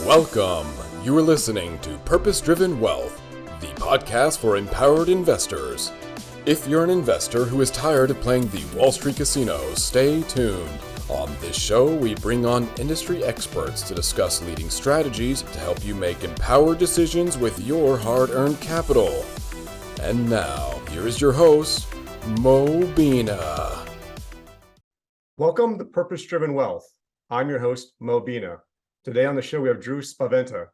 Welcome. You are listening to Purpose Driven Wealth, the podcast for empowered investors. If you're an investor who is tired of playing the Wall Street casino, stay tuned. On this show, we bring on industry experts to discuss leading strategies to help you make empowered decisions with your hard-earned capital. And now, here is your host, Mo Bina. Welcome to Purpose Driven Wealth. I'm your host, Mo Bina. Today on the show, we have Drew Spaventa.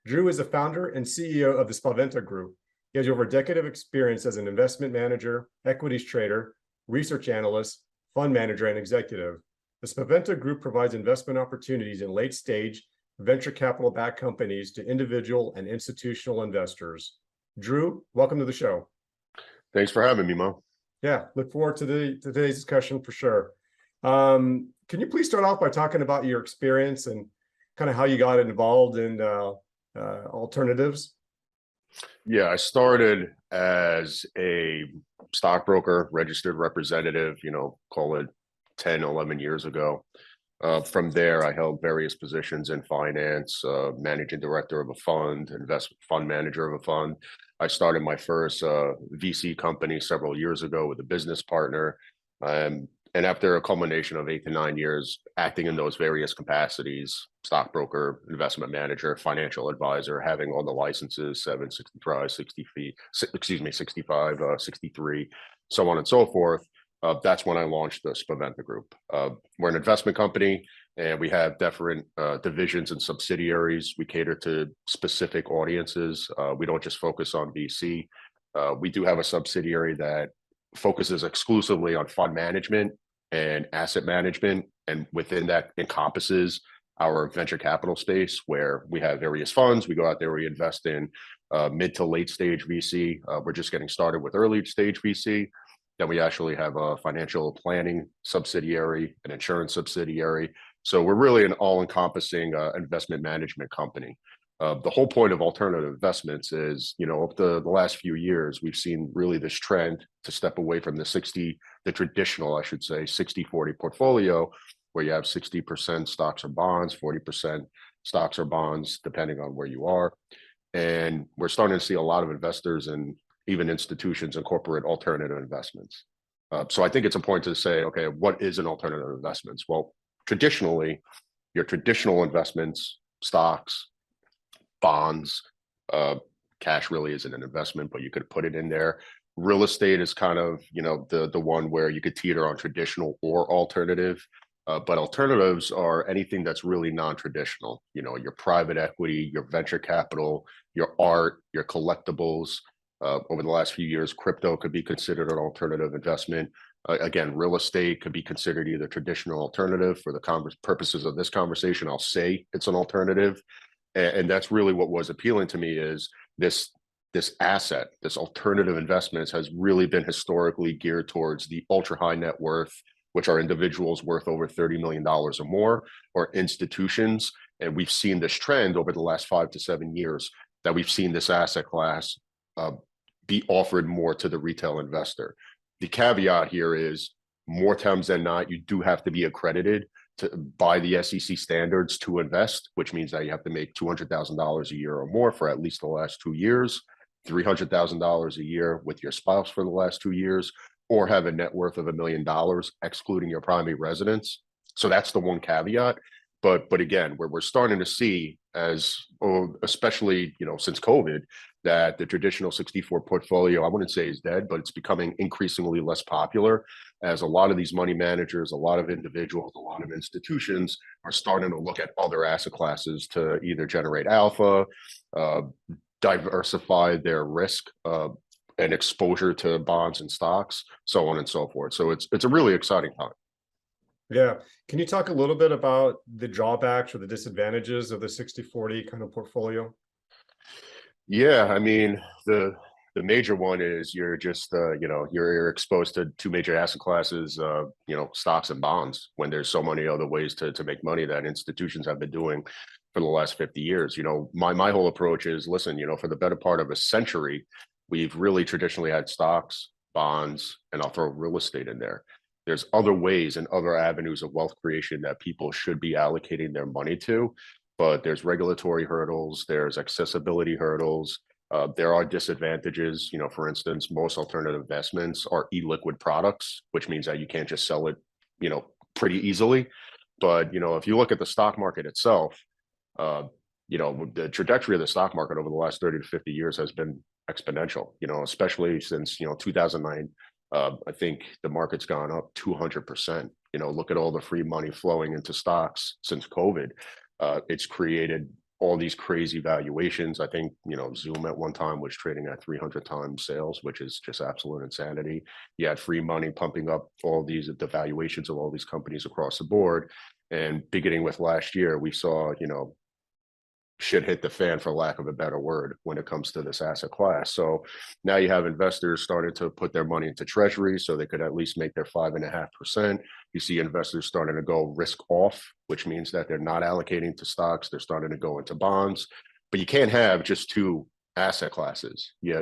Drew is the founder and CEO of the Spaventa Group. He has over a decade of experience as an investment manager, equities trader, research analyst, fund manager, and executive. The Spaventa Group provides investment opportunities in late-stage venture capital-backed companies to individual and institutional investors. Drew, welcome to the show. Thanks for having me, Mo. Yeah, look forward to today's discussion for sure. Can you please start off by talking about your experience and kind of how you got involved in alternatives? Yeah, I started as a stockbroker, registered representative, call it 10, 11 years ago. From there, I held various positions in finance, managing director of a fund, investment fund manager of a fund. I started my first VC company several years ago with a business partner. And after a culmination of 8 to 9 years acting in those various capacities, stockbroker, investment manager, financial advisor, having all the licenses, 765, 65, 63, so on and so forth, that's when I launched the Spaventa Group. We're an investment company, and we have different divisions and subsidiaries. We cater to specific audiences. We don't just focus on VC. We do have a subsidiary that focuses exclusively on fund management and asset management, and within that encompasses our venture capital space, where we have various funds. We go out there, we invest in mid to late stage VC. We're just getting started with early stage VC. Then we actually have a financial planning subsidiary, an insurance subsidiary. So we're really an all-encompassing investment management company. The whole point of alternative investments is, over the last few years, we've seen really this trend to step away from the traditional, 60-40 portfolio, where you have 60% stocks or bonds, 40% stocks or bonds, depending on where you are. And we're starting to see a lot of investors and even institutions incorporate alternative investments. So I think it's important to say, okay, what is an alternative investments? Well, traditionally, your traditional investments, stocks, bonds, cash really isn't an investment, but you could put it in there. Real estate is kind of, the one where you could teeter on traditional or alternative, but alternatives are anything that's really non-traditional. Your private equity, your venture capital, your art, your collectibles. Over the last few years, crypto could be considered an alternative investment. Again, real estate could be considered either traditional or alternative. For the purposes of this conversation, I'll say it's an alternative. And that's really what was appealing to me is this asset, this alternative investments has really been historically geared towards the ultra high net worth, which are individuals worth over $30 million or more, or institutions. And we've seen this trend over the last 5 to 7 years that we've seen this asset class be offered more to the retail investor. The caveat here is more times than not, you do have to be accredited by the SEC standards to invest, which means that you have to make $200,000 a year or more for at least the last 2 years, $300,000 a year with your spouse for the last 2 years, or have a net worth of $1 million, excluding your primary residence. So that's the one caveat. But again, we're starting to see, especially since COVID, that the traditional 64 portfolio, I wouldn't say is dead, but it's becoming increasingly less popular, as a lot of these money managers, a lot of individuals, a lot of institutions are starting to look at other asset classes to either generate alpha, diversify their risk and exposure to bonds and stocks, so on and so forth. So it's a really exciting time. Yeah. Can you talk a little bit about the drawbacks or the disadvantages of the 60-40 kind of portfolio? Yeah, I mean, the major one is you're just you're exposed to two major asset classes, stocks and bonds, when there's so many other ways to make money that institutions have been doing for the last 50 years. My whole approach is, listen, for the better part of a century, we've really traditionally had stocks, bonds, and I'll throw real estate in there. there's other ways and other avenues of wealth creation that people should be allocating their money to, but there's regulatory hurdles, there's accessibility hurdles. There are disadvantages. For instance, most alternative investments are illiquid products, which means that you can't just sell it, pretty easily. But, if you look at the stock market itself, uh, the trajectory of the stock market over the last 30 to 50 years has been exponential, especially since, 2009. I think the market's gone up 200%. Look at all the free money flowing into stocks since COVID. It's created all these crazy valuations. I think, Zoom at one time was trading at 300 times sales, which is just absolute insanity. You had free money pumping up the valuations of all these companies across the board. And beginning with last year, we saw, shit hit the fan, for lack of a better word, when it comes to this asset class. So now you have investors starting to put their money into treasuries so they could at least make their 5.5%. You see investors starting to go risk off, which means that they're not allocating to stocks. They're starting to go into bonds. But you can't have just two asset classes. You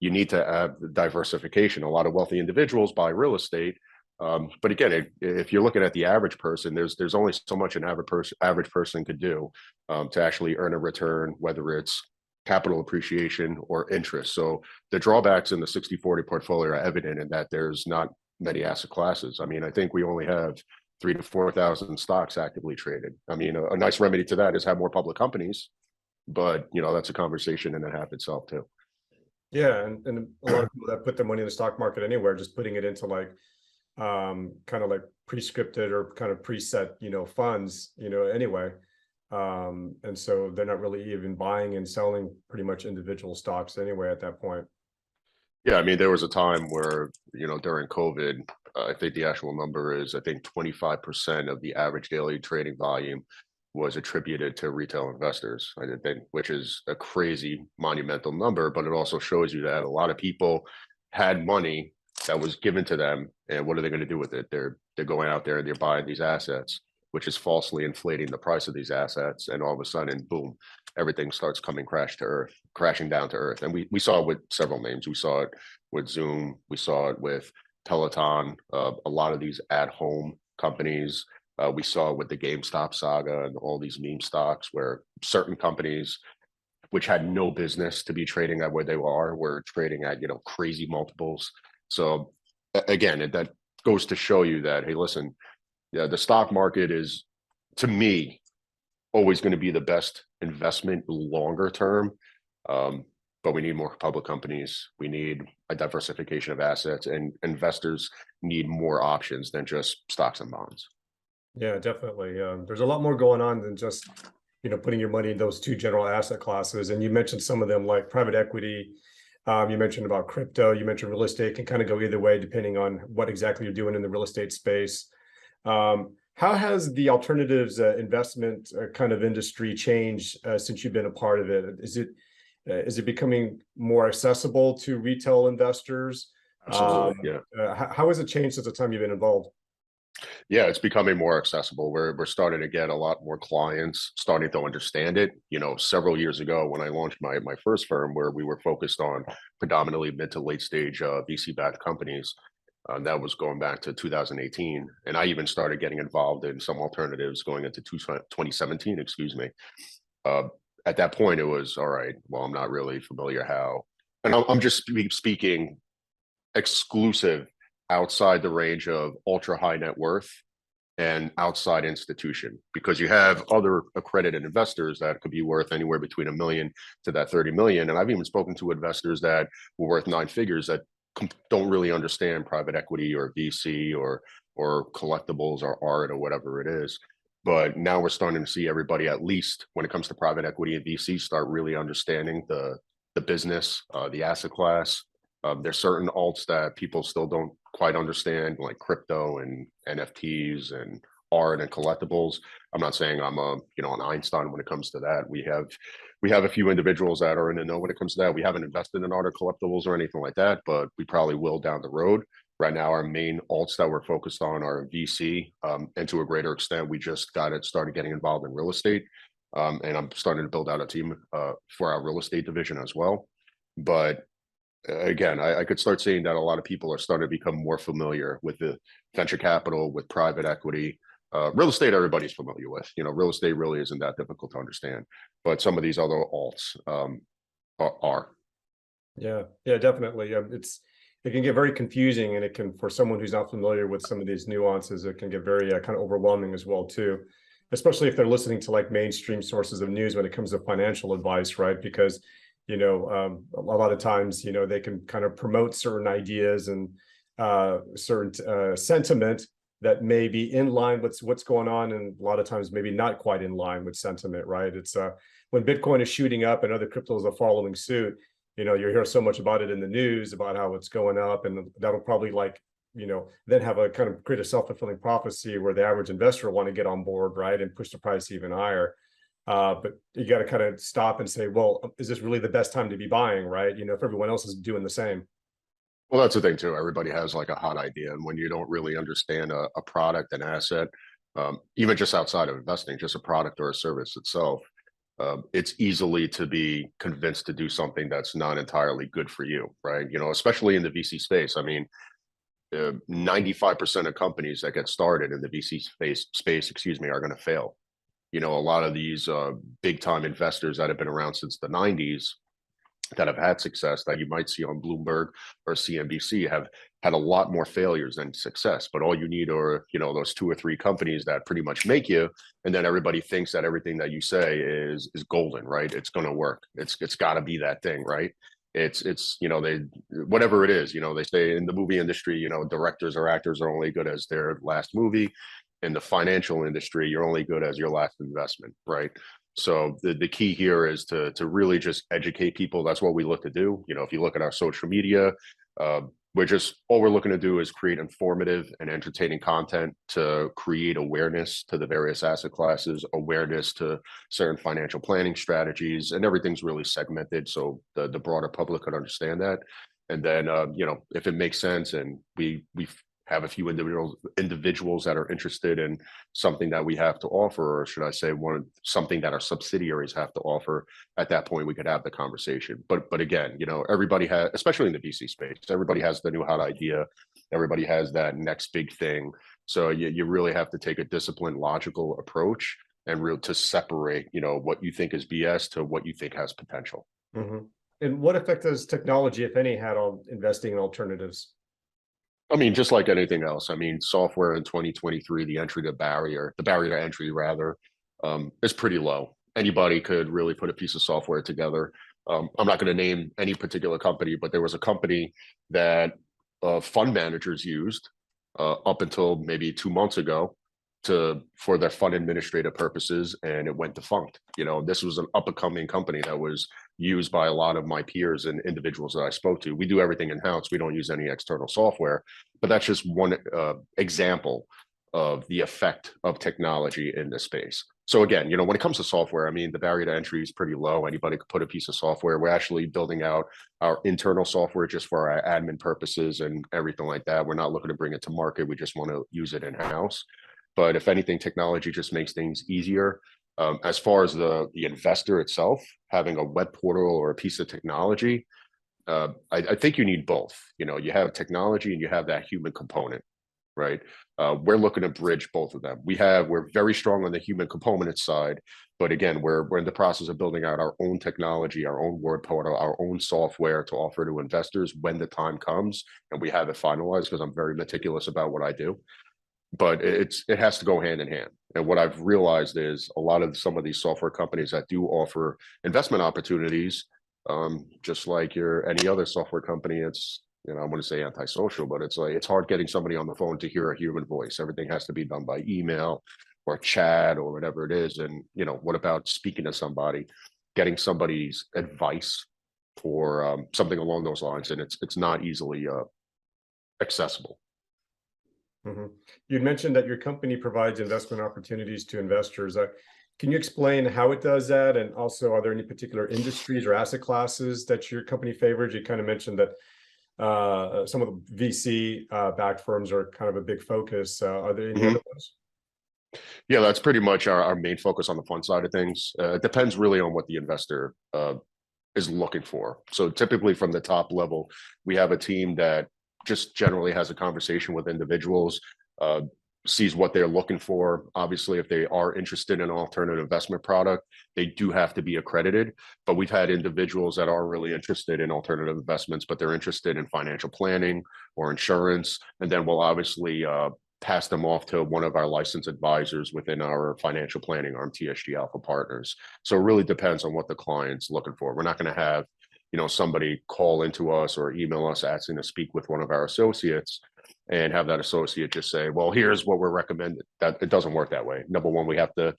need to have diversification. A lot of wealthy individuals buy real estate. But again, if you're looking at the average person, there's only so much an average person could do to actually earn a return, whether it's capital appreciation or interest. So the drawbacks in the 60-40 portfolio are evident in that there's not many asset classes. I mean, I think we only have 3,000 to 4,000 stocks actively traded. I mean, a nice remedy to that is have more public companies, but that's a conversation in and a half itself too. Yeah, and a lot of people that put their money in the stock market anywhere, just putting it into like kind of like prescripted or kind of preset, funds, anyway. And so they're not really even buying and selling pretty much individual stocks anyway at that point. Yeah, I mean, there was a time where, during COVID, I think the actual number is, I think 25% of the average daily trading volume was attributed to retail investors, I think, which is a crazy monumental number, but it also shows you that a lot of people had money that was given to them, and what are they going to do with it? They're going out there and they're buying these assets, which is falsely inflating the price of these assets, and all of a sudden, boom, everything starts crashing down to earth. And we saw it with several names. We saw it with Zoom. We saw it with Peloton. A lot of these at-home companies. We saw it with the GameStop saga and all these meme stocks, where certain companies, which had no business to be trading at where they were trading at crazy multiples. So again, that goes to show you that, hey, listen, yeah, the stock market is, to me, always going to be the best investment longer term. But we need more public companies. We need a diversification of assets, and investors need more options than just stocks and bonds. Yeah, definitely. There's a lot more going on than just, putting your money in those two general asset classes. And you mentioned some of them, like private equity. You mentioned about crypto. You mentioned real estate. Can kind of go either way depending on what exactly you're doing in the real estate space. How has the alternatives investment kind of industry changed since you've been a part of it? Is it becoming more accessible to retail investors? Absolutely, yeah. How has it changed since the time you've been involved? Yeah, it's becoming more accessible. We're starting to get a lot more clients starting to understand it. Several years ago when I launched my first firm, where we were focused on predominantly mid to late stage VC-backed companies, that was going back to 2018. And I even started getting involved in some alternatives going into 2017, excuse me. At that point, it was, all right, well, I'm not really familiar how, and I'm just speaking exclusive outside the range of ultra high net worth and outside institution, because you have other accredited investors that could be worth anywhere between $1 million to that 30 million. And I've even spoken to investors that were worth 9 figures that don't really understand private equity or VC or collectibles or art or whatever it is. But now we're starting to see everybody, at least when it comes to private equity and VC, start really understanding the business, the asset class. There's certain alts that people still don't quite understand, like crypto and NFTs and art and collectibles. I'm not saying I'm an Einstein when it comes to that. We have a few individuals that are in the know when it comes to that. We haven't invested in art or collectibles or anything like that, but we probably will down the road. Right now, our main alts that we're focused on are VC, and to a greater extent, we just started getting involved in real estate, and I'm starting to build out a team for our real estate division as well. But again, I could start seeing that a lot of people are starting to become more familiar with the venture capital, with private equity. Real estate, everybody's familiar with. Real estate really isn't that difficult to understand, but some of these other alts are. Yeah, yeah, definitely. It can get very confusing, and it can, for someone who's not familiar with some of these nuances, it can get very kind of overwhelming as well too, especially if they're listening to like mainstream sources of news when it comes to financial advice, right? Because a lot of times they can kind of promote certain ideas and certain sentiment that may be in line with what's going on, and a lot of times maybe not quite in line with sentiment, right? It's when Bitcoin is shooting up and other cryptos are following suit, you hear so much about it in the news about how it's going up, and that'll probably then have a kind of create a self-fulfilling prophecy where the average investor will want to get on board, right, and push the price even higher. But you got to kind of stop and say, well, is this really the best time to be buying, right? If everyone else is doing the same. Well, that's the thing too. Everybody has like a hot idea, and when you don't really understand a product, an asset, even just outside of investing, just a product or a service itself, it's easily to be convinced to do something that's not entirely good for you, right? Especially in the VC space. I mean, 95% of companies that get started in the VC space, are going to fail. A lot of these big time investors that have been around since the 90s that have had success that you might see on Bloomberg or CNBC have had a lot more failures than success. But all you need are, those 2 or 3 companies that pretty much make you, and then everybody thinks that everything that you say is golden, right? It's going to work. It's got to be that thing, right? It's they, whatever it is, they say in the movie industry, directors or actors are only good as their last movie. In the financial industry, you're only good as your last investment, right? So the key here is to really just educate people. That's what we look to do. If you look at our social media, all we're looking to do is create informative and entertaining content to create awareness to the various asset classes, awareness to certain financial planning strategies, and everything's really segmented so the broader public could understand that. And then if it makes sense and we have a few individuals that are interested in something that we have to offer, or should I say something that our subsidiaries have to offer, at that point we could have the conversation. But again, everybody has, especially in the VC space, everybody has the new hot idea. Everybody has that next big thing. So you really have to take a disciplined, logical approach and to separate, what you think is BS to what you think has potential. Mm-hmm. And what effect has technology, if any, had on investing in alternatives? I mean, just like anything else. I mean, software in 2023, the barrier to entry rather, is pretty low. Anybody could really put a piece of software together. I'm not going to name any particular company, but there was a company that fund managers used up until maybe 2 months ago for their fund administrative purposes, and it went defunct. This was an up and coming company that was used by a lot of my peers and individuals that I spoke to. We do everything in-house. We don't use any external software, but that's just one example of the effect of technology in this space. So again, when it comes to software, I mean, the barrier to entry is pretty low. Anybody could put a piece of software. We're actually building out our internal software just for our admin purposes and everything like that. We're not looking to bring it to market. We just want to use it in-house. But if anything, technology just makes things easier. As far as the investor itself, having a web portal or a piece of technology, I think you need both. You have technology and you have that human component, right? We're looking to bridge both of them. We're very strong on the human component side, but again, we're in the process of building out our own technology, our own word portal, our own software to offer to investors when the time comes, and we have it finalized because I'm very meticulous about what I do. But it has to go hand in hand. And what I've realized is a lot of some of these software companies that do offer investment opportunities, just like any other software company, it's, I wouldn't say antisocial, but it's like, it's hard getting somebody on the phone to hear a human voice. Everything has to be done by email or chat or whatever it is. And, what about speaking to somebody, getting somebody's advice for something along those lines? And it's not easily accessible. Mm-hmm. You'd mentioned that your company provides investment opportunities to investors. Can you explain how it does that? And also, are there any particular industries or asset classes that your company favors? You kind of mentioned that some of the VC backed firms are kind of a big focus. Are there any other ones? Yeah, that's pretty much our main focus on the fund side of things. It depends really on what the investor is looking for. So typically from the top level, we have a team that just generally has a conversation with individuals, uh, sees what they're looking for. Obviously, if they are interested in an alternative investment product, they do have to be accredited. But we've had individuals that are really interested in alternative investments, but they're interested in financial planning or insurance. And then we'll obviously pass them off to one of our licensed advisors within our financial planning arm, TSG Alpha Partners. So it really depends on what the client's looking for. We're not going to have, somebody call into us or email us asking to speak with one of our associates and have that associate just say, well, here's what we're recommending. That it doesn't work that way. Number one, we have to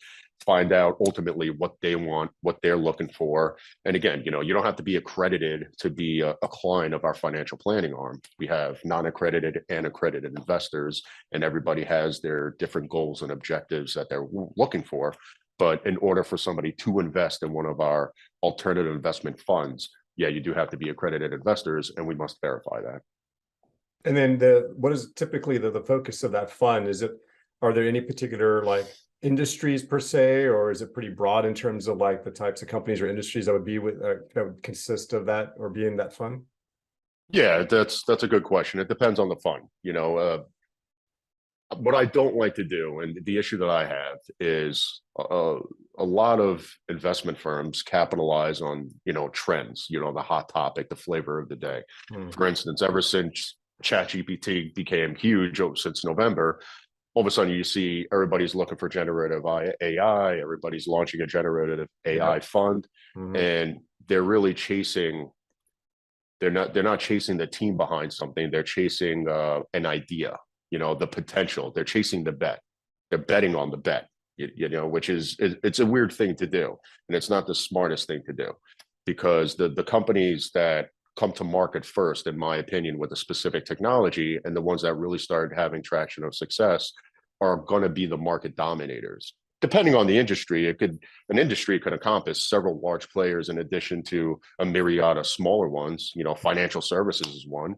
find out ultimately what they want, what they're looking for. And again, you don't have to be accredited to be a client of our financial planning arm. We have non-accredited and accredited investors, and everybody has their different goals and objectives that they're looking for. But in order for somebody to invest in one of our alternative investment funds, yeah, you do have to be accredited investors, and we must verify that. And then what is typically the focus of that fund? Are there any particular like industries per se, or is it pretty broad in terms of like the types of companies or industries that would be that would consist of that or be in that fund? Yeah, that's a good question. It depends on the fund. What I don't like to do, and the issue that I have is a lot of investment firms capitalize on, trends, the hot topic, the flavor of the day. For instance, ever since ChatGPT became huge since November, all of a sudden you see everybody's looking for generative AI, everybody's launching a generative AI fund, and they're really chasing. They're not chasing the team behind something. They're chasing an idea, the potential. They're chasing the bet. They're betting on the bet, which it's a weird thing to do, and it's not the smartest thing to do, because the companies that come to market first, in my opinion, with a specific technology, and the ones that really started having traction of success are going to be the market dominators. Depending on the industry, an industry could encompass several large players in addition to a myriad of smaller ones. Financial services is one.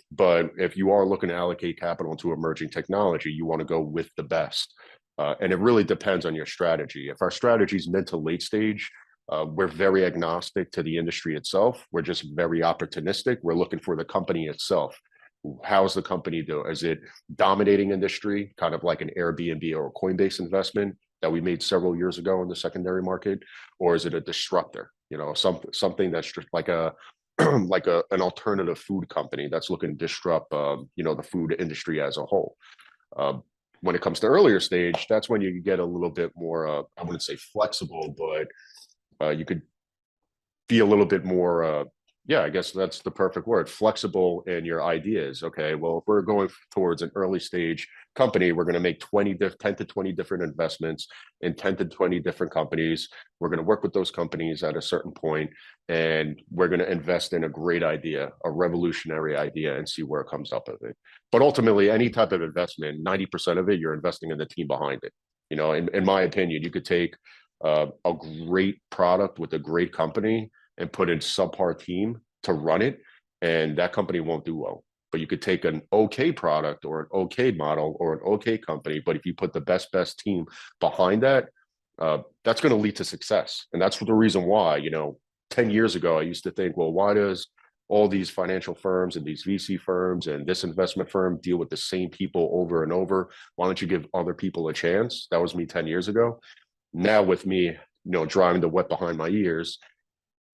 But if you are looking to allocate capital to emerging technology, you want to go with the best. And it really depends on your strategy. If our strategy is mid to late stage, we're very agnostic to the industry itself. We're just very opportunistic. We're looking for the company itself. How's the company doing? Is it dominating industry, kind of like an Airbnb or a Coinbase investment that we made several years ago in the secondary market? Or is it a disruptor? Something that's just like an alternative food company that's looking to disrupt, the food industry as a whole. When it comes to earlier stage, that's when you get a little bit more, I wouldn't say flexible, but you could be a little bit more, I guess that's the perfect word, flexible in your ideas. Okay, well, if we're going towards an early stage company, we're going to make 10 to 20 different investments in 10 to 20 different companies. We're going to work with those companies at a certain point, and we're going to invest in a great idea, a revolutionary idea, and see where it comes up of it. But ultimately, any type of investment, 90% of it, you're investing in the team behind it. In my opinion, you could take a great product with a great company and put in subpar team to run it, and that company won't do well. But you could take an okay product or an okay model or an okay company, but if you put the best team behind that, that's going to lead to success. And that's the reason why, 10 years ago, I used to think, well, why does all these financial firms and these VC firms and this investment firm deal with the same people over and over? Why don't you give other people a chance? That was me 10 years ago. Now with me, driving the wet behind my ears,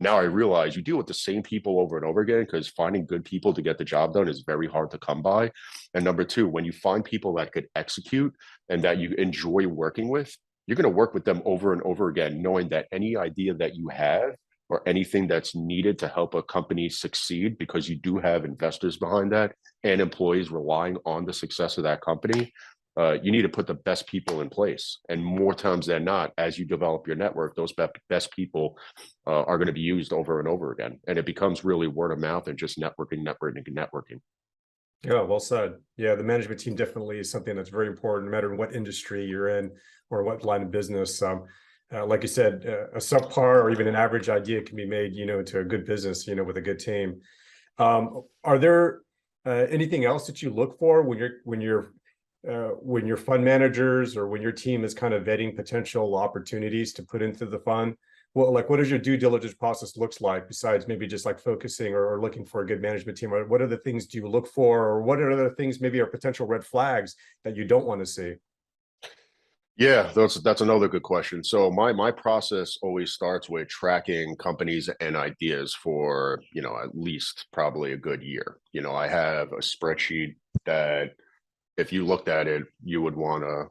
now I realize you deal with the same people over and over again, because finding good people to get the job done is very hard to come by. And number two, when you find people that could execute and that you enjoy working with, you're going to work with them over and over again, knowing that any idea that you have or anything that's needed to help a company succeed, because you do have investors behind that and employees relying on the success of that company, you need to put the best people in place. And more times than not, as you develop your network, those best people are going to be used over and over again. And it becomes really word of mouth and just networking. Yeah, well said. Yeah, the management team definitely is something that's very important, no matter what industry you're in or what line of business. Like you said, a subpar or even an average idea can be made, into a good business, with a good team. Are there anything else that you look for when your fund managers or when your team is kind of vetting potential opportunities to put into the fund? well, like what does your due diligence process looks like besides maybe just like focusing or looking for a good management team? Or what are the things do you look for, or what are other things maybe are potential red flags that you don't want to see? Yeah, that's another good question. So my process always starts with tracking companies and ideas for, at least probably a good year. I have a spreadsheet that if you looked at it, you would want to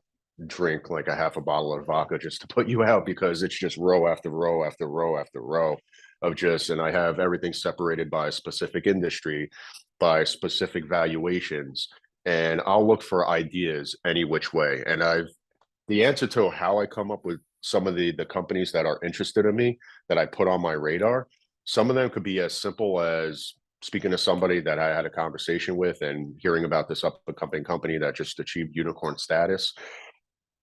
drink like a half a bottle of vodka just to put you out, because it's just row after row after row after row of just, and I have everything separated by specific industry, by specific valuations, and I'll look for ideas any which way. And the answer to how I come up with some of the companies that are interested in me that I put on my radar, some of them could be as simple as speaking to somebody that I had a conversation with and hearing about this up and coming company that just achieved unicorn status,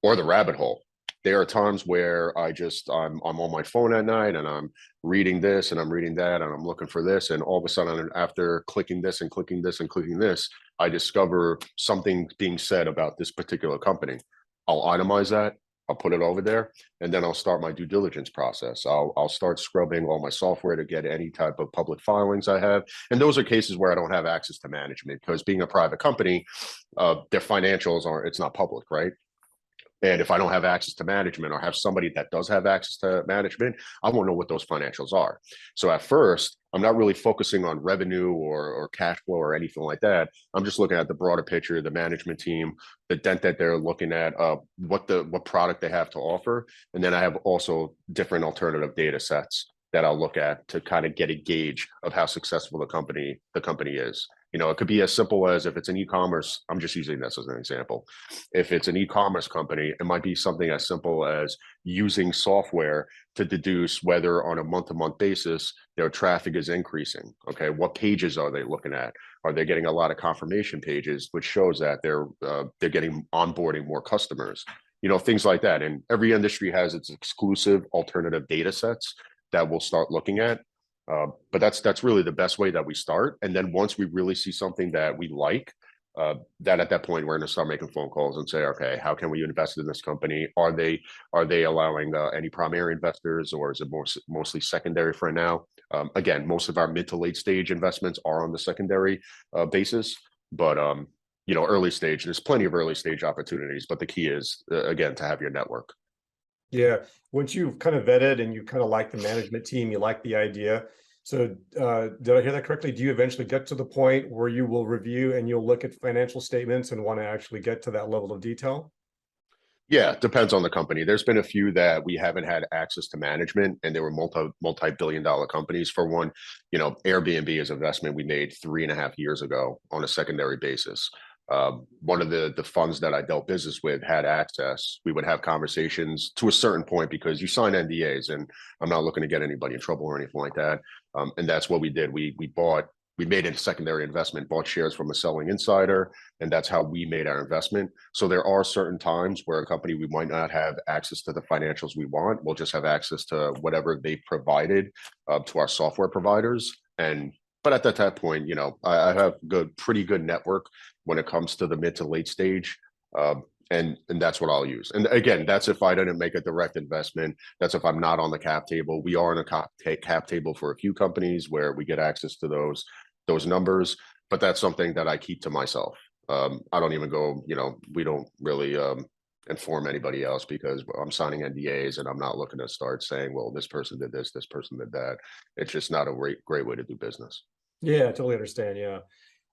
or the rabbit hole. There are times where I'm on my phone at night and I'm reading this and I'm reading that and I'm looking for this, and all of a sudden, after clicking this and clicking this and clicking this, I discover something being said about this particular company. I'll itemize that, I'll put it over there, and then I'll start my due diligence process. I'll start scrubbing all my software to get any type of public filings I have. And those are cases where I don't have access to management, because being a private company, their financials it's not public, right? And if I don't have access to management, or have somebody that does have access to management, I won't know what those financials are. So at first, I'm not really focusing on revenue or cash flow or anything like that. I'm just looking at the broader picture, the management team, the dent that they're looking at, what product they have to offer. And then I have also different alternative data sets that I'll look at to kind of get a gauge of how successful the company is. It could be as simple as, if it's an e-commerce, I'm just using this as an example. If it's an e-commerce company, it might be something as simple as using software to deduce whether on a month-to-month basis their traffic is increasing. Okay, what pages are they looking at? Are they getting a lot of confirmation pages, which shows that they're getting onboarding more customers? Things like that. And every industry has its exclusive alternative data sets that we'll start looking at. But that's really the best way that we start. And then once we really see something that we like, that at that point we're going to start making phone calls and say, okay, how can we invest in this company? Are they allowing any primary investors, or is it mostly secondary for now? Again, most of our mid to late stage investments are on the secondary basis, but early stage, there's plenty of early stage opportunities. But the key is, again, to have your network. Yeah, once you've kind of vetted and you kind of like the management team, you like the idea. So did I hear that correctly? Do you eventually get to the point where you will review and you'll look at financial statements and want to actually get to that level of detail? Yeah, it depends on the company. There's been a few that we haven't had access to management, and they were multi-billion-dollar companies. For one, Airbnb is an investment we made 3.5 years ago on a secondary basis. One of the funds that I dealt business with had access. We would have conversations to a certain point, because you sign NDAs, and I'm not looking to get anybody in trouble or anything like that. And that's what we did. We made a secondary investment, bought shares from a selling insider, and that's how we made our investment. So there are certain times where a company, we might not have access to the financials we want. We'll just have access to whatever they provided to our software providers. But at that point, I have pretty good network when it comes to the mid to late stage. And that's what I'll use. And again, that's if I didn't make a direct investment. That's if I'm not on the cap table. We are on a cap table for a few companies where we get access to those numbers, but that's something that I keep to myself. I don't even go, we don't really inform anybody else, because I'm signing NDAs and I'm not looking to start saying, well, this person did this person did that. It's just not a great way to do business. Yeah, I totally understand. Yeah.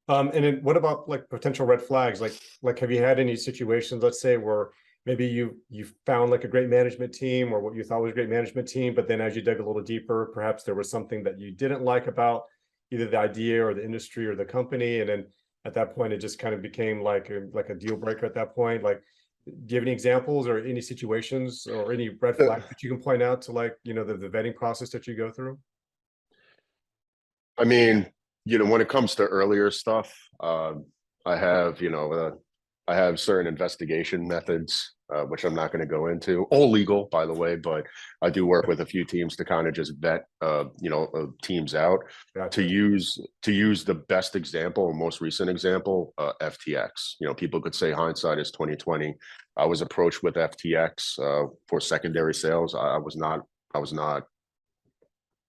And then what about like potential red flags? Like have you had any situations, let's say, where maybe you found like a great management team, or what you thought was a great management team, but then as you dug a little deeper, perhaps there was something that you didn't like about either the idea or the industry or the company, and then at that point it just kind of became like a deal breaker at that point? Like, do you have any examples or any situations or any red flags that you can point out to, like, the vetting process that you go through? I mean, when it comes to earlier stuff, I have, I have certain investigation methods, which I'm not going to go into, all legal, by the way, but I do work with a few teams to kind of just vet, teams out. Gotcha. To use the best example, or most recent example, FTX. People could say hindsight is 2020. I was approached with FTX for secondary sales. I was not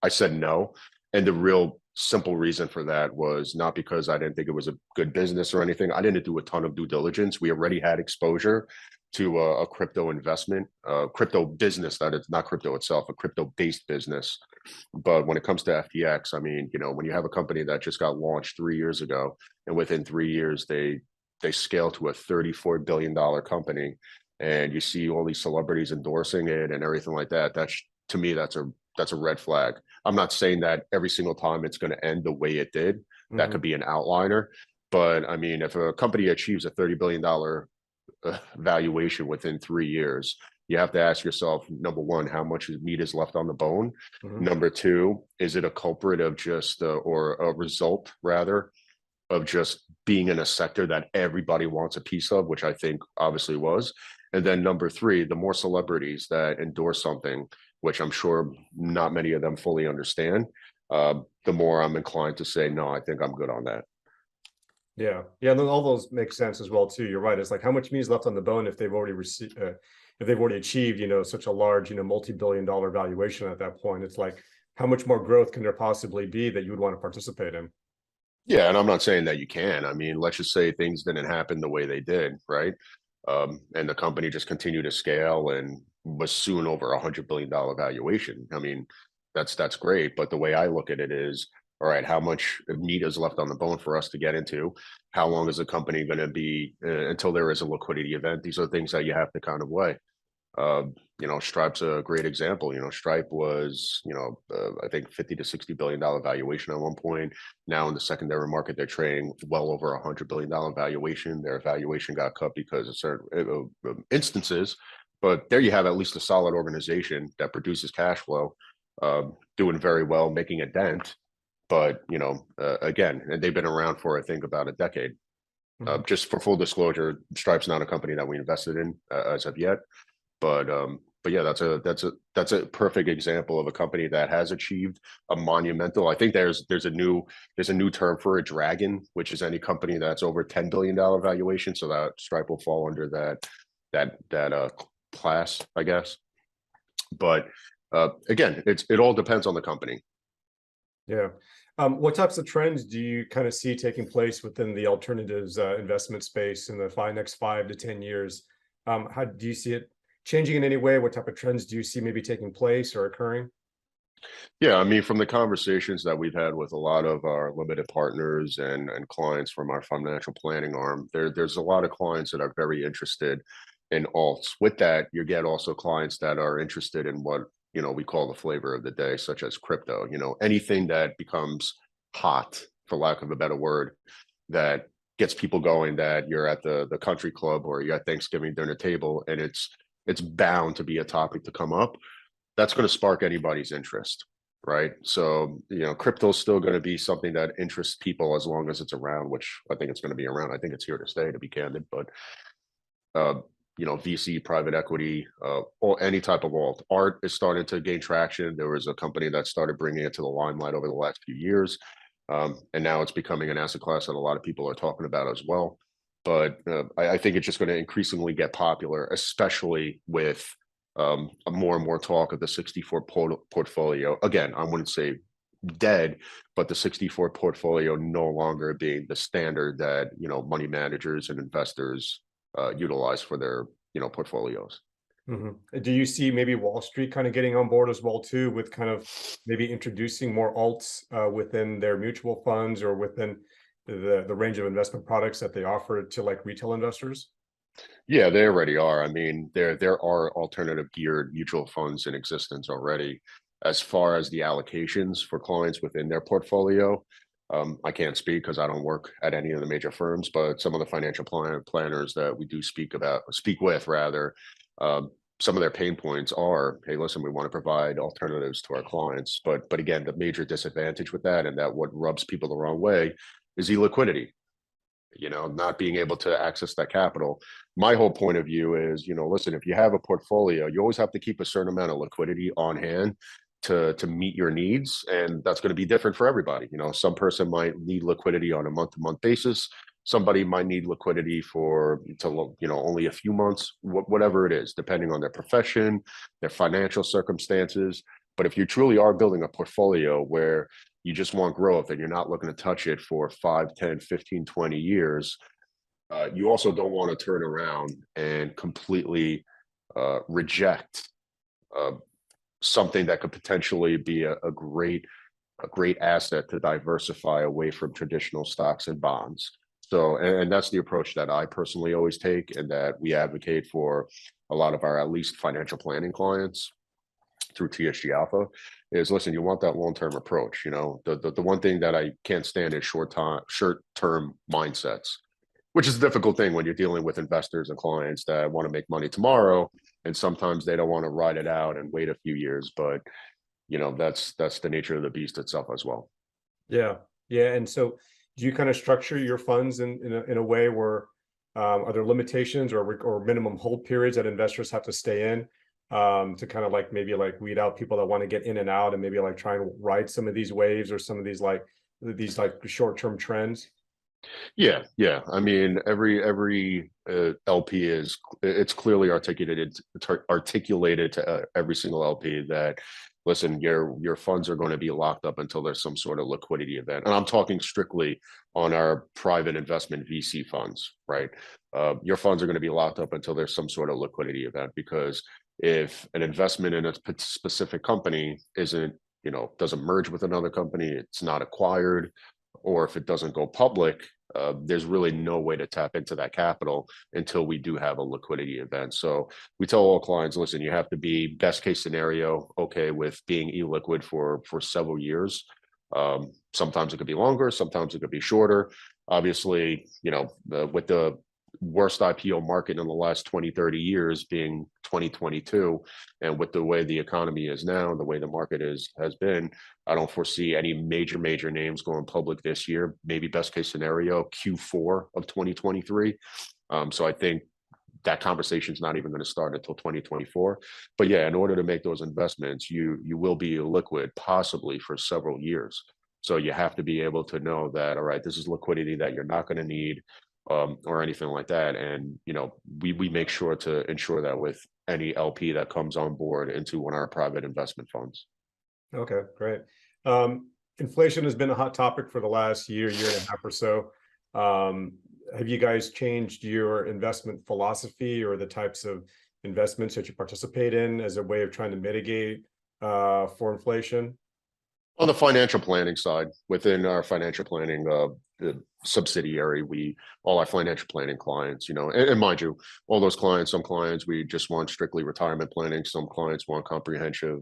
I said no. And the real simple reason for that was not because I didn't think it was a good business or anything. I didn't do a ton of due diligence. We already had exposure to a crypto investment, crypto business, that is not crypto itself, a crypto based business. But when it comes to FTX, I mean, when you have a company that just got launched 3 years ago, and within 3 years they scale to a $34 billion company, and you see all these celebrities endorsing it and everything like that, that's, to me, that's a red flag. I'm not saying that every single time it's going to end the way it did. That could be an outliner. But I mean, if a company achieves a $30 billion valuation within 3 years, you have to ask yourself, number one, how much meat is left on the bone? Number two, is it a culprit of just, or a result rather, of just being in a sector that everybody wants a piece of, which I think obviously was. And then number three, the more celebrities that endorse something, which I'm sure not many of them fully understand, the more I'm inclined to say, no, I think I'm good on that. Yeah, and then all those make sense as well too. You're right. It's like how much meat is left on the bone if they've already received, if they've already achieved, such a large, multi-billion-dollar valuation at that point. It's like how much more growth can there possibly be that you would want to participate in? Yeah, and I'm not saying that you can. I mean, let's just say things didn't happen the way they did, right? And the company just continued to scale and was soon over $100 billion valuation. I mean, that's great. But the way I look at it is, all right, how much meat is left on the bone for us to get into? How long is the company going to be until there is a liquidity event? These are things that you have to kind of weigh. Stripe's a great example. Stripe was, I think $50 to $60 billion valuation at one point. Now in the secondary market, they're trading well over $100 billion valuation. Their valuation got cut because of certain instances, but there you have at least a solid organization that produces cash flow, doing very well, making a dent. But again, they've been around for, I think, about a decade. Just for full disclosure, Stripe's not a company that we invested in as of yet. But yeah, that's a perfect example of a company that has achieved a monumental. I think there's a new term for a dragon, which is any company that's over $10 billion valuation. So that Stripe will fall under that class, I guess. But again, it all depends on the company. Yeah. What types of trends do you kind of see taking place within the alternatives investment space in the next 5 to 10 years? How do you see it changing in any way? What type of trends do you see maybe taking place or occurring? Yeah, I mean, from the conversations that we've had with a lot of our limited partners and clients from our financial planning arm, there's a lot of clients that are very interested in alts. With that, you get also clients that are interested in what we call the flavor of the day, such as crypto. Anything that becomes hot, for lack of a better word, that gets people going, that you're at the country club or you're at Thanksgiving dinner table, and it's bound to be a topic to come up. That's going to spark anybody's interest, right? So, crypto is still going to be something that interests people as long as it's around, which I think it's going to be around. I think it's here to stay, to be candid. But, VC, private equity, or any type of alt. Art is starting to gain traction. There was a company that started bringing it to the limelight over the last few years. And now it's becoming an asset class that a lot of people are talking about as well. But I think it's just going to increasingly get popular, especially with more and more talk of the 64 portfolio. Again, I wouldn't say dead, but the 64 portfolio no longer being the standard that money managers and investors utilize for their portfolios. Do you see maybe Wall Street kind of getting on board as well too, with kind of maybe introducing more alts within their mutual funds or within the range of investment products that they offer to like retail investors? Yeah, they already are. I mean, there are alternative geared mutual funds in existence already. As far as the allocations for clients within their portfolio, I can't speak because I don't work at any of the major firms, but some of the financial planners that we do speak with rather, some of their pain points are, hey, listen, we want to provide alternatives to our clients. But again, the major disadvantage with that, and that what rubs people the wrong way, is illiquidity. Not being able to access that capital. My whole point of view is, listen, if you have a portfolio, you always have to keep a certain amount of liquidity on hand to meet your needs. And that's going to be different for everybody. Some person might need liquidity on a month-to-month basis. Somebody might need liquidity for only a few months, whatever it is, depending on their profession, their financial circumstances. But if you truly are building a portfolio where you just want growth and you're not looking to touch it for 5, 10, 15, 20 years, you also don't want to turn around and completely reject uh, something that could potentially be a great asset to diversify away from traditional stocks and bonds. So, and that's the approach that I personally always take, and that we advocate for a lot of our at least financial planning clients through TSG Alpha is, listen, you want that long-term approach. The one thing that I can't stand is short-term mindsets, which is a difficult thing when you're dealing with investors and clients that want to make money tomorrow, and sometimes they don't want to ride it out and wait a few years. But that's the nature of the beast itself as well. Yeah. Yeah. And so do you kind of structure your funds in a way where are there limitations or minimum hold periods that investors have to stay in to kind of like maybe like weed out people that want to get in and out and maybe like try and ride some of these waves or some of these like short-term trends? Yeah. I mean, every LP it's clearly articulated to every single LP that, listen, your funds are going to be locked up until there's some sort of liquidity event. And I'm talking strictly on our private investment VC funds, right? Your funds are going to be locked up until there's some sort of liquidity event, because if an investment in a specific company doesn't merge with another company, it's not acquired, or if it doesn't go public, there's really no way to tap into that capital until we do have a liquidity event. So we tell all clients, listen, you have to be best case scenario okay with being illiquid for several years. Sometimes it could be longer, sometimes it could be shorter. Obviously, with the worst IPO market in the last 20, 30 years being 2022, and with the way the economy is now and the way the market has been, I don't foresee any major names going public this year. Maybe best case scenario Q4 of 2023. So I think that conversation is not even going to start until 2024. But yeah, in order to make those investments, you will be illiquid possibly for several years. So you have to be able to know that, all right, this is liquidity that you're not going to need, or anything like that. And we make sure to ensure that with any LP that comes on board into one of our private investment funds. Okay, great. Inflation has been a hot topic for the last year and a half or so. Have you guys changed your investment philosophy or the types of investments that you participate in as a way of trying to mitigate for inflation? On the financial planning side, within our financial planning the subsidiary, all our financial planning clients, and mind you, all those clients, some clients we just want strictly retirement planning, some clients want comprehensive,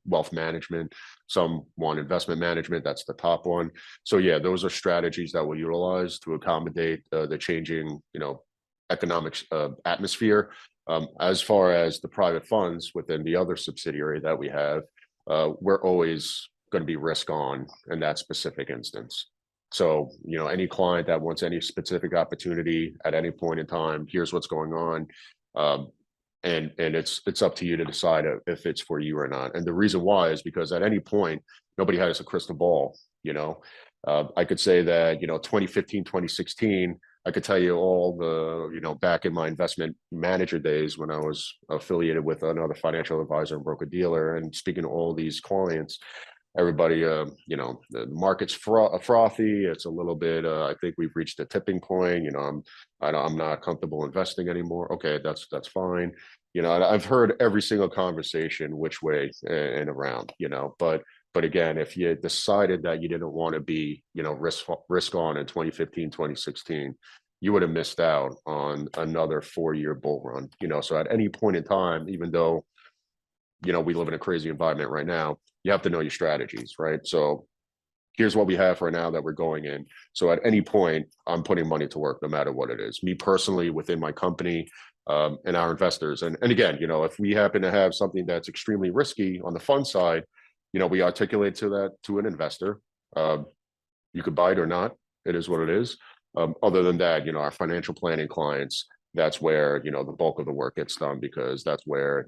wealth management, some want investment management. That's the top one. So yeah, those are strategies that we'll utilize to accommodate the changing, economic atmosphere. As far as the private funds within the other subsidiary that we have, we're always going to be risk on in that specific instance. So, any client that wants any specific opportunity at any point in time, here's what's going on. And it's up to you to decide if it's for you or not. And the reason why is because at any point, nobody has a crystal ball. I could say that, 2015, 2016, I could tell you all the, back in my investment manager days when I was affiliated with another financial advisor and broker dealer and speaking to all these clients, everybody, the market's frothy. It's a little bit, I think we've reached a tipping point. I'm not comfortable investing anymore. Okay, that's fine. I've heard every single conversation which way and around, but again, if you decided that you didn't want to be, risk on in 2015, 2016, you would have missed out on another 4-year bull run. So at any point in time, even though we live in a crazy environment right now, you have to know your strategies, right? So here's what we have for now that we're going in. So at any point, I'm putting money to work no matter what it is. Me personally, within my company, and our investors. And again, if we happen to have something that's extremely risky on the fund side, we articulate to an investor. You could buy it or not. It is what it is. Other than that, our financial planning clients, that's where the bulk of the work gets done, because that's where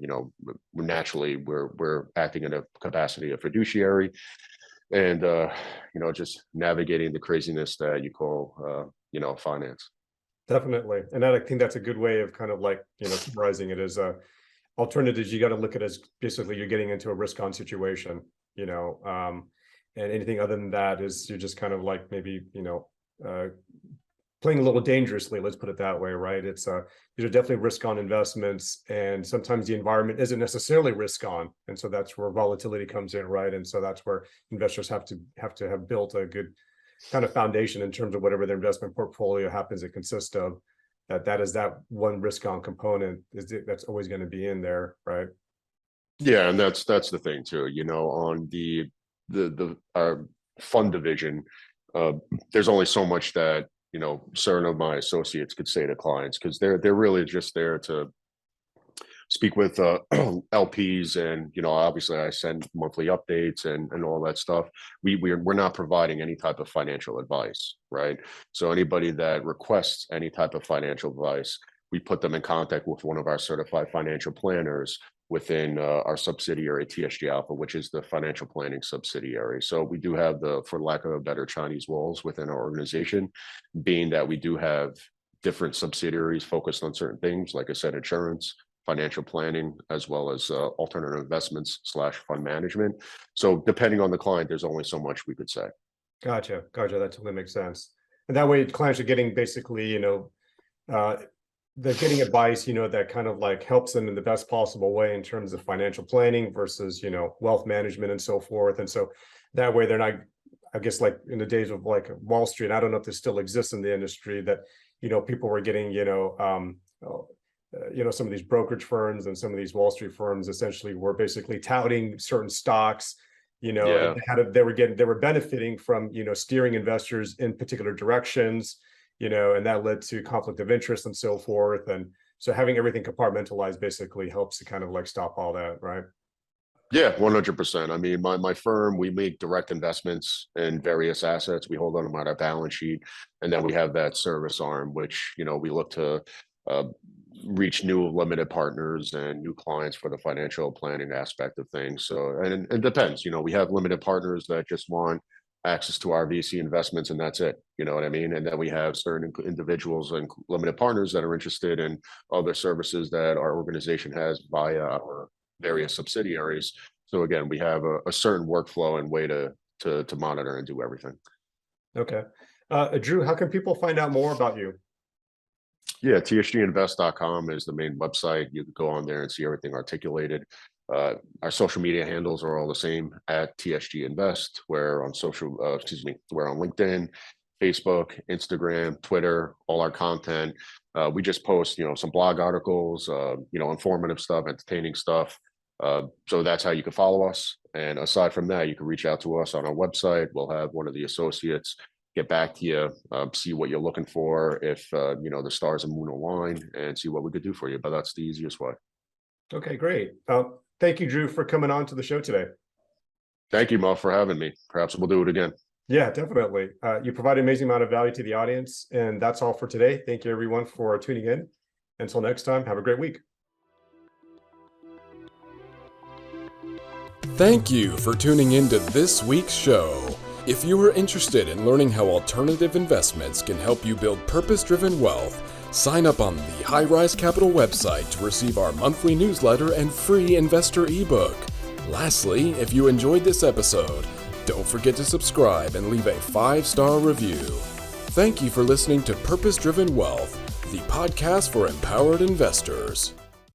naturally we're acting in a capacity of fiduciary, and just navigating the craziness that you call finance. Definitely. And I think that's a good way of kind of like, summarizing it as alternatives, you got to look at as basically you're getting into a risk-on situation, and anything other than that is you're just kind of like maybe, playing a little dangerously, let's put it that way, right? These are definitely risk-on investments, and sometimes the environment isn't necessarily risk-on, and so that's where volatility comes in, right? And so that's where investors have to have built a good kind of foundation in terms of whatever their investment portfolio happens to consist of. That is that one risk-on component that's always going to be in there, right? Yeah, and that's the thing too. On the our fund division, there's only so much that certain of my associates could say to clients, because they're really just there to speak with LPs, and obviously I send monthly updates and all that stuff. We're not providing any type of financial advice, right? So anybody that requests any type of financial advice, we put them in contact with one of our certified financial planners within our subsidiary TSG Alpha, which is the financial planning subsidiary. So we do have for lack of a better, Chinese walls within our organization, being that we do have different subsidiaries focused on certain things, like I said, insurance, financial planning, as well as alternative investments / fund management. So depending on the client, there's only so much we could say. Gotcha. That totally makes sense. And that way clients are getting basically, they're getting advice, that kind of like helps them in the best possible way in terms of financial planning versus, wealth management and so forth. And so that way they're not, I guess, like in the days of like Wall Street, I don't know if this still exists in the industry, that, people were getting, some of these brokerage firms and some of these Wall Street firms essentially were basically touting certain stocks, Yeah. and they were benefiting from, steering investors in particular directions, and that led to conflict of interest and so forth. And so having everything compartmentalized basically helps to kind of like stop all that, right? Yeah, 100%. I mean, my firm, we make direct investments in various assets. We hold on them on our balance sheet, and then we have that service arm, which we look to reach new limited partners and new clients for the financial planning aspect of things. So, and it depends. We have limited partners that just want access to our VC investments, and that's it. You know what I mean? And then we have certain individuals and limited partners that are interested in other services that our organization has via our various subsidiaries. So again, we have a certain workflow and way to monitor and do everything. Okay. Drew, how can people find out more about you? Yeah, tsginvest.com is the main website. You can go on there and see everything articulated. Our social media handles are all the same at TSG Invest. We're on we're on LinkedIn, Facebook, Instagram, Twitter, all our content. We just post, some blog articles, informative stuff, entertaining stuff. So that's how you can follow us. And aside from that, you can reach out to us on our website. We'll have one of the associates get back to you, see what you're looking for, if the stars and moon align, and see what we could do for you. But that's the easiest way. Okay, great. Thank you, Drew, for coming on to the show today. Thank you, Mo, for having me. Perhaps we'll do it again. Yeah, definitely. You provide an amazing amount of value to the audience. And that's all for today. Thank you, everyone, for tuning in. Until next time, have a great week. Thank you for tuning in to this week's show. If you are interested in learning how alternative investments can help you build purpose-driven wealth, sign up on the High Rise Capital website to receive our monthly newsletter and free investor ebook. Lastly, if you enjoyed this episode, don't forget to subscribe and leave a 5-star review. Thank you for listening to Purpose Driven Wealth, the podcast for empowered investors.